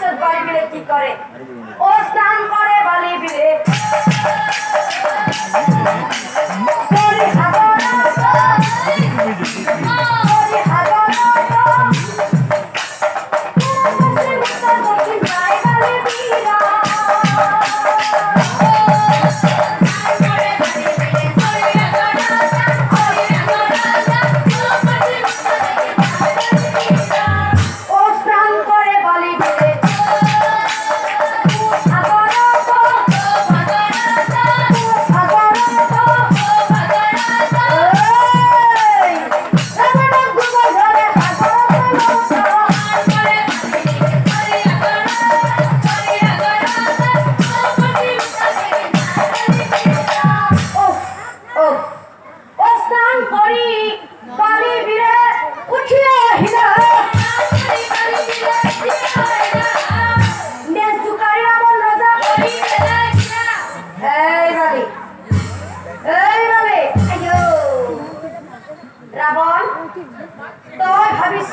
পিছত বালি বিলে কি কৰে ও স্নান কৰে বালি বিলে সৰি হাগৰ সৰি হাগৰ ৰাবণ তুই ভাবিস